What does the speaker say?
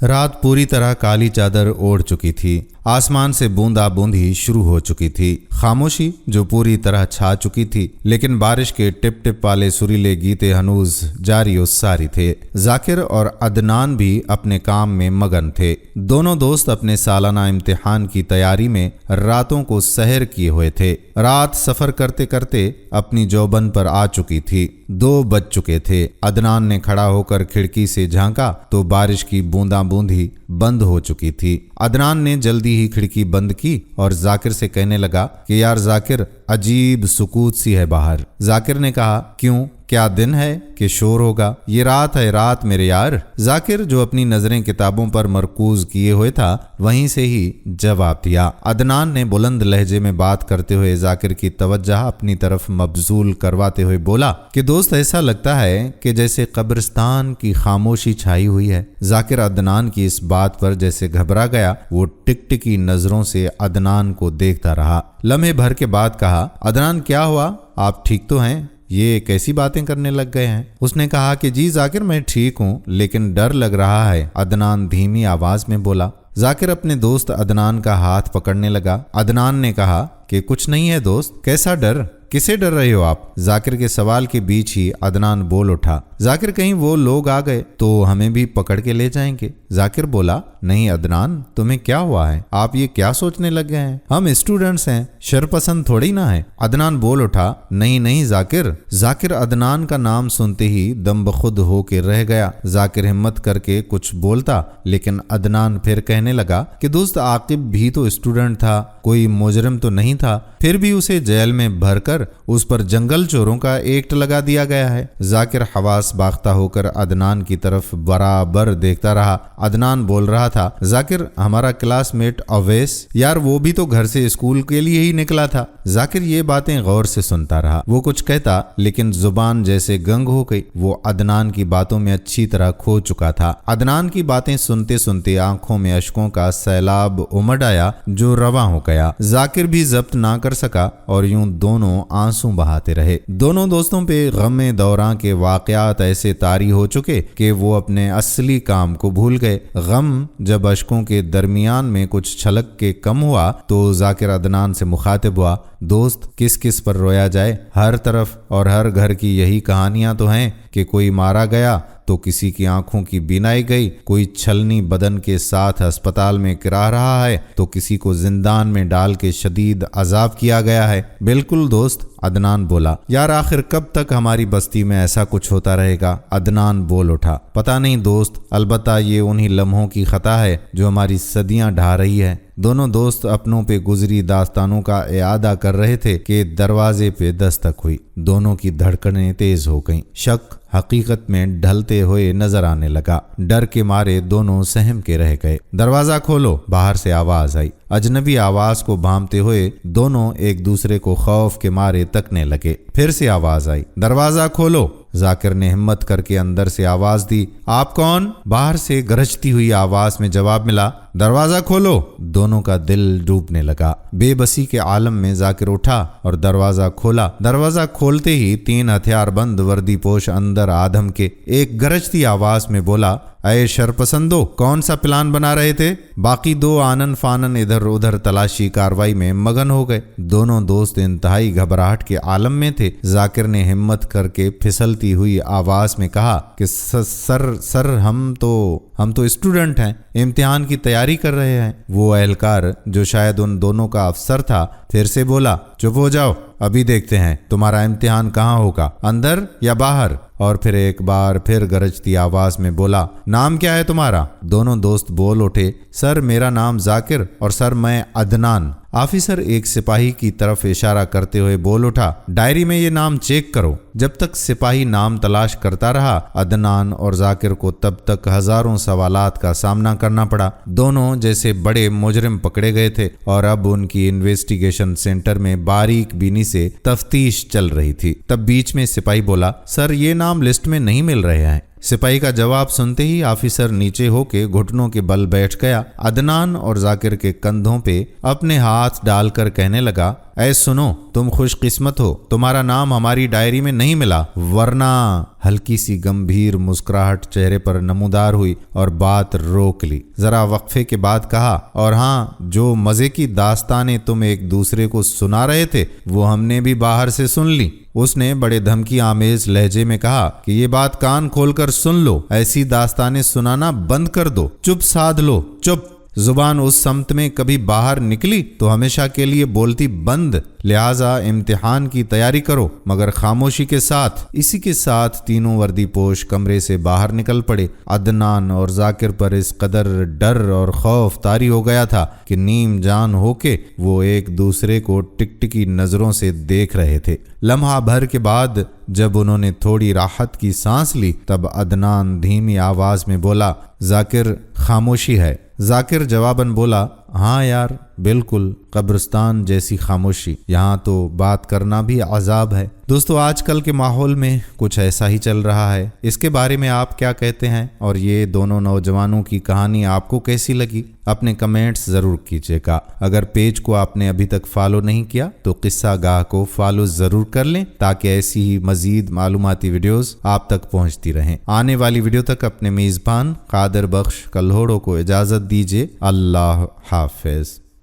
रात पूरी तरह काली चादर ओढ़ चुकी थी। आसमान से बूंदा बूंदी शुरू हो चुकी थी। खामोशी जो पूरी तरह छा चुकी थी, लेकिन बारिश के टिप टिप वाले सुरीले गीते हनूज जारी और सारी थे। जाकिर और अदनान भी अपने काम में मगन थे। दोनों दोस्त अपने सालाना इम्तिहान की तैयारी में रातों को सहर किए हुए थे। रात सफर करते करते अपनी जौबन पर आ चुकी थी। 2 बज चुके थे। अदनान ने खड़ा होकर खिड़की से झांका तो बारिश की बूंदा बूंदी बंद हो चुकी थी। अदनान ने जल्दी ही खिड़की बंद की और जाकिर से कहने लगा कि यार जाकिर, अजीब सुकूत सी है बाहर। जाकिर ने कहा, क्यों, क्या दिन है कि शोर होगा? ये रात है रात मेरे यार। जाकिर जो अपनी नजरें किताबों पर मरकूज किए हुए था, वहीं से ही जवाब दिया। अदनान ने बुलंद लहजे में बात करते हुए जाकिर की तवज्जो अपनी तरफ मबजूल करवाते हुए बोला कि दोस्त, ऐसा लगता है कि जैसे कब्रिस्तान की खामोशी छाई हुई है। जाकिर अदनान की इस बात पर जैसे घबरा गया। वो टिकटिकी नजरों से अदनान को देखता रहा। लम्हे भर के बाद कहा, अदनान क्या हुआ, आप ठीक तो हैं? ये कैसी बातें करने लग गए हैं? उसने कहा कि जी जाकिर, मैं ठीक हूँ, लेकिन डर लग रहा है। अदनान धीमी आवाज में बोला। जाकिर अपने दोस्त अदनान का हाथ पकड़ने लगा। अदनान ने कहा कि कुछ नहीं है दोस्त। कैसा डर? किसे डर रहे हो आप? जाकिर के सवाल के बीच ही अदनान बोल उठा, जाकिर, कहीं वो लोग आ गए तो हमें भी पकड़ के ले जाएंगे। जाकिर बोला, नहीं अदनान, तुम्हें क्या हुआ है? आप ये क्या सोचने लग गए हैं? हम स्टूडेंट्स हैं, शरपसंद थोड़ी ना है। अदनान बोल उठा, नहीं नहीं जाकिर। जाकिर अदनान का नाम सुनते ही दम बखुद हो के रह गया। जाकिर हिम्मत करके कुछ बोलता, लेकिन अदनान फिर कहने लगा कि दोस्त, आकिब भी तो स्टूडेंट था, कोई मुजरिम तो नहीं था, फिर भी उसे जेल में भरकर उस पर जंगल चोरों का एक्ट लगा दिया गया है। जाकिर हवास बाख्ता होकर अदनान की तरफ बराबर देखता रहा। अदनान बोल रहा था, जाकिर, हमारा क्लासमेट अवैस, यार वो भी तो घर से स्कूल के लिए ही निकला था। जाकिर ये बातें गौर से सुनता रहा। वो कुछ कहता, लेकिन जुबान जैसे गंग हो गई। वो अदनान की बातों में अच्छी तरह खो चुका था। अदनान की बातें सुनते सुनते आंखों में अश्कों का सैलाब उमड़ आया जो रवा हो गया। जाकिर भी जब्त ना कर सका और यूं दोनों आंसू बहाते रहे। दोनों दोस्तों पे गम दौरां के वाकयात ऐसे तारी हो चुके कि वो अपने असली काम को भूल गए। गम जब अश्कों के दरमियान में कुछ छलक के कम हुआ तो जाकिर अदनान से मुखातिब हुआ, दोस्त, किस किस पर रोया जाए? हर तरफ और हर घर की यही कहानियां तो हैं कि कोई मारा गया तो किसी की आंखों की बीनाई गई, कोई छलनी बदन के साथ अस्पताल में किरा रहा है तो किसी को जिंदान में डाल के शदीद अजाब किया गया है। बिल्कुल दोस्त, अदनान बोला। यार आखिर कब तक हमारी बस्ती में ऐसा कुछ होता रहेगा? अदनान बोल उठा। पता नहीं दोस्त, अलबत्ता ये उन्हीं लम्हों की खता है जो हमारी सदियां ढा रही है। दोनों दोस्त अपनों पे गुजरी दास्तानों का इयादा कर रहे थे कि दरवाजे पे दस्तक हुई। दोनों की धड़कनें तेज हो गईं। शक हकीकत में ढलते हुए नजर आने लगा। डर के मारे दोनों सहम के रह गए। दरवाजा खोलो, बाहर से आवाज आई। अजनबी आवाज को भांपते हुए दोनों एक दूसरे को खौफ के मारे तकने लगे। फिर से आवाज आई, दरवाजा खोलो। जाकिर ने हिम्मत करके अंदर से आवाज दी, आप कौन? बाहर से गरजती हुई आवाज में जवाब मिला, दरवाजा खोलो। दोनों का दिल डूबने लगा। बेबसी के आलम में जाकिर उठा और दरवाजा खोला। दरवाजा खोलते ही 3 हथियारबंद वर्दीपोश अंदर आदम के एक गरजती आवाज में बोला, अये शरपसंदो, कौन सा प्लान बना रहे थे? बाकी 2 आनन फानन इधर उधर तलाशी कार्रवाई में मगन हो गए। दोनों दोस्त इंतहाई घबराहट के आलम में थे। जाकिर ने हिम्मत करके फिसलती हुई आवाज में कहा कि सर हम तो स्टूडेंट हैं, इम्तिहान की तैयारी कर रहे हैं। वो एहलकार जो शायद उन दोनों का अफसर था फिर से बोला, चुप हो जाओ, अभी देखते हैं तुम्हारा इम्तिहान कहाँ होगा, अंदर या बाहर? और फिर एक बार फिर गरजती आवाज में बोला, नाम क्या है तुम्हारा? दोनों दोस्त बोल उठे, सर मेरा नाम जाकिर और सर मैं अदनान। ऑफिसर एक सिपाही की तरफ इशारा करते हुए बोल उठा, डायरी में ये नाम चेक करो। जब तक सिपाही नाम तलाश करता रहा, अदनान और जाकिर को तब तक हजारों सवालात का सामना करना पड़ा। दोनों जैसे बड़े मुजरिम पकड़े गए थे और अब उनकी इन्वेस्टिगेशन सेंटर में बारीक बीनी से तफ्तीश चल रही थी। तब बीच में सिपाही बोला, सर ये नाम लिस्ट में नहीं मिल रहे हैं। सिपाही का जवाब सुनते ही ऑफिसर नीचे होके घुटनों के बल बैठ गया। अदनान और जाकिर के कंधों पे अपने हाथ डालकर कहने लगा, اے سنو، تم خوش قسمت ہو، تمہارا نام ہماری ڈائری میں نہیں ملا، ورنہ ہلکی سی گمبھیر مسکراہٹ چہرے پر نمودار ہوئی اور بات روک لی۔ ذرا وقفے کے بعد کہا، اور ہاں، جو مزے کی داستانیں تم ایک دوسرے کو سنا رہے تھے وہ ہم نے بھی باہر سے سن لی۔ اس نے بڑے دھمکی آمیز لہجے میں کہا کہ یہ بات کان کھول کر سن لو، ایسی داستانیں سنانا بند کر دو، چپ سادھ لو، چپ۔ زبان اس سمت میں کبھی باہر نکلی تو ہمیشہ کے لیے بولتی بند، لہٰذا امتحان کی تیاری کرو، مگر خاموشی کے ساتھ۔ اسی کے ساتھ تینوں وردی پوش کمرے سے باہر نکل پڑے۔ عدنان اور ذاکر پر اس قدر ڈر اور خوف طاری ہو گیا تھا کہ نیم جان ہو کے وہ ایک دوسرے کو ٹکٹکی نظروں سے دیکھ رہے تھے۔ لمحہ بھر کے بعد جب انہوں نے تھوڑی راحت کی سانس لی تب عدنان دھیمی آواز میں بولا، ذاکر، خاموشی ہے۔ ذاکر جواباً بولا، ہاں یار، بالکل، قبرستان جیسی خاموشی، یہاں تو بات کرنا بھی عذاب ہے۔ دوستو، آج کل کے ماحول میں کچھ ایسا ہی چل رہا ہے، اس کے بارے میں آپ کیا کہتے ہیں؟ اور یہ دونوں نوجوانوں کی کہانی آپ کو کیسی لگی؟ اپنے کمنٹس ضرور کیجیے گا۔ اگر پیج کو آپ نے ابھی تک فالو نہیں کیا تو قصہ گاہ کو فالو ضرور کر لیں تاکہ ایسی ہی مزید معلوماتی ویڈیوز آپ تک پہنچتی رہیں۔ آنے والی ویڈیو تک اپنے میزبان قادر بخش کلہوڑوں کو اجازت دیجیے۔ اللہ حافظ۔